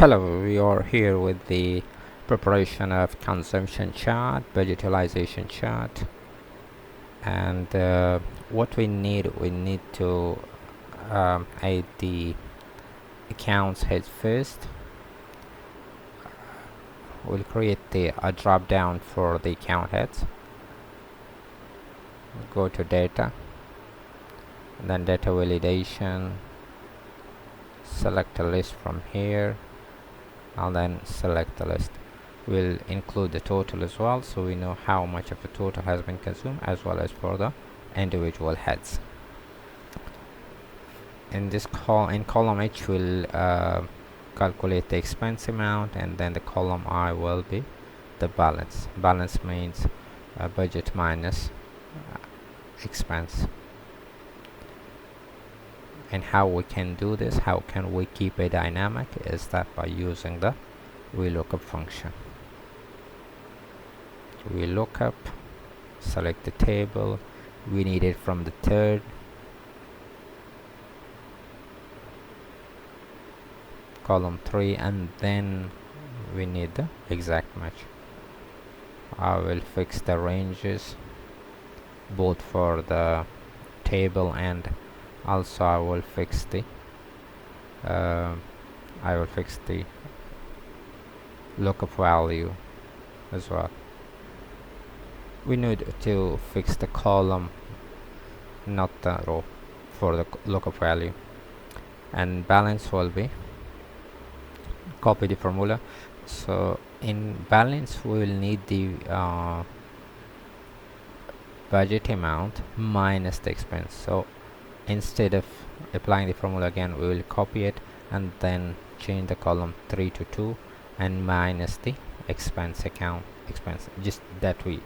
Hello, we are here with the preparation of consumption chart, budget utilization chart, and what we need to add the accounts head first. We'll create a drop down for the account heads. Go to data, then data validation, select a list from here, and then select the list. We'll include the total as well, so we know how much of the total has been consumed, as well as for the individual heads. In column H, we'll calculate the expense amount, and then the column I will be the balance. Balance means budget minus expense. And how we can do this, how can we keep a dynamic, is that by using the VLOOKUP function. VLOOKUP, select the table, we need it from the third, column 3, and then we need the exact match. I will fix the ranges both for the table, and also I will fix the lookup value as well. We need to fix the column, not the row, for the lookup value. And balance will be copy the formula. So in balance we will need the budget amount minus the expense. So instead of applying the formula again, we will copy it and then change the column 3 to 2 and minus the expense just that we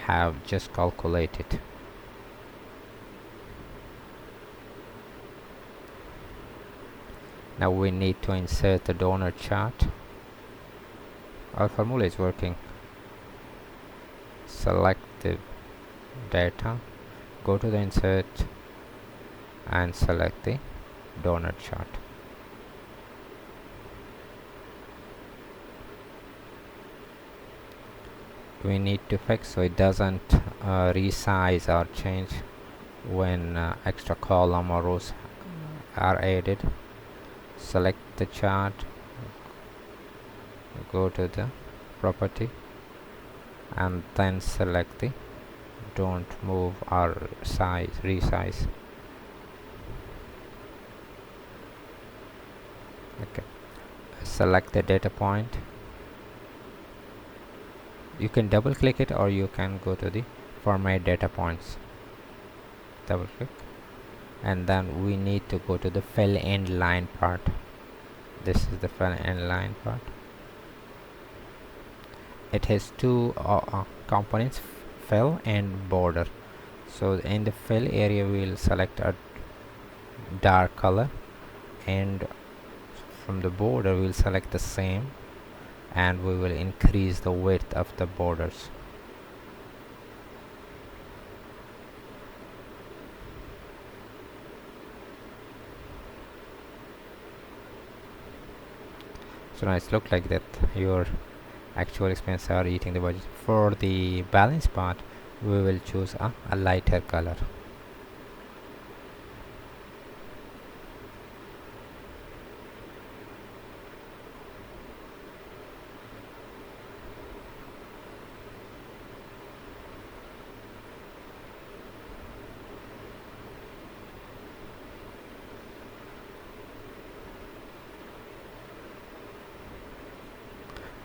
have just calculated. Now we need to insert the donor chart. Our formula is working. Select the data, go to the insert and select the donor chart. We need to fix so it doesn't resize or change when extra column or rows are added. Select the chart, go to the property, and then select the don't move or resize. Okay, select the data point. You can double click it, or you can go to the format data points, double click, and then we need to go to the fill end line part. This is the fill end line part. It has two components, fill and border. So in the fill area we will select a dark color, and from the border we will select the same, and we will increase the width of the borders. So now it's look like that your actual expenses are eating the budget. For the balance part, we will choose a lighter color.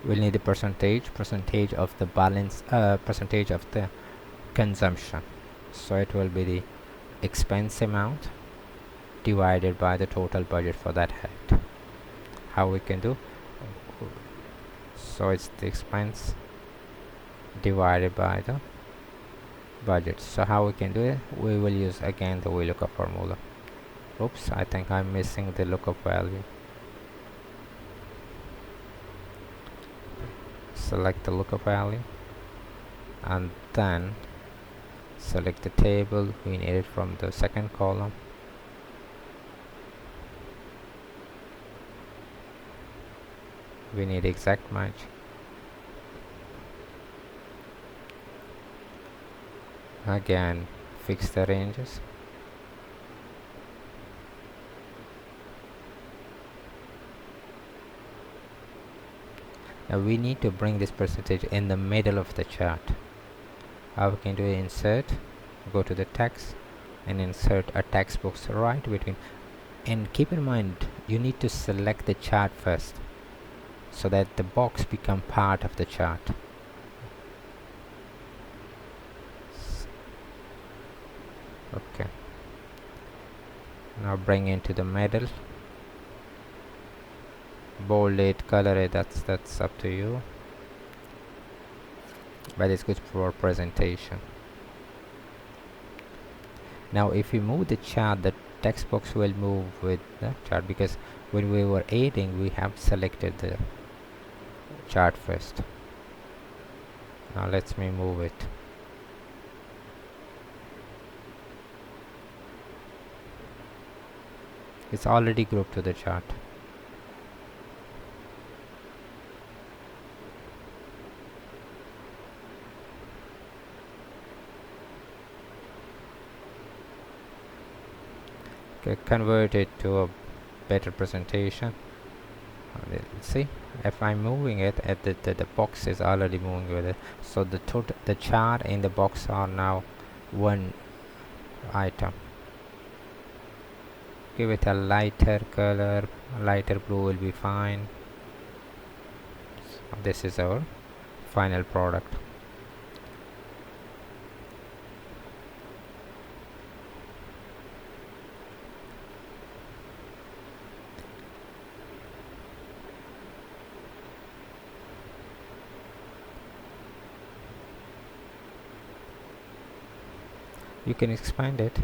We'll need the percentage of the balance, percentage of the consumption. So it will be the expense amount divided by the total budget for that head. How we can do? So it's the expense divided by the budget. So how we can do it? We will use again the VLOOKUP formula. Oops, I think I'm missing the lookup value. Select the lookup value, and then select the table. We need it from the second column, we need exact match. Again, fix the ranges. Now we need to bring this percentage in the middle of the chart. How we can do it? Insert, go to the text and insert a text box right between, and keep in mind you need to select the chart first so that the box become part of the chart. Okay, now bring into the middle, bold it, color it, that's up to you, but it's good for presentation. Now if you move the chart, the text box will move with the chart, because when we were adding we have selected the chart first. Now let me move it. It's already grouped to the chart. Okay, convert it to a better presentation. Let's see if I'm moving it at the box is already moving with it, so the chart and the box are now one item. Give it a lighter color, lighter blue will be fine. So this is our final product. You can expand it.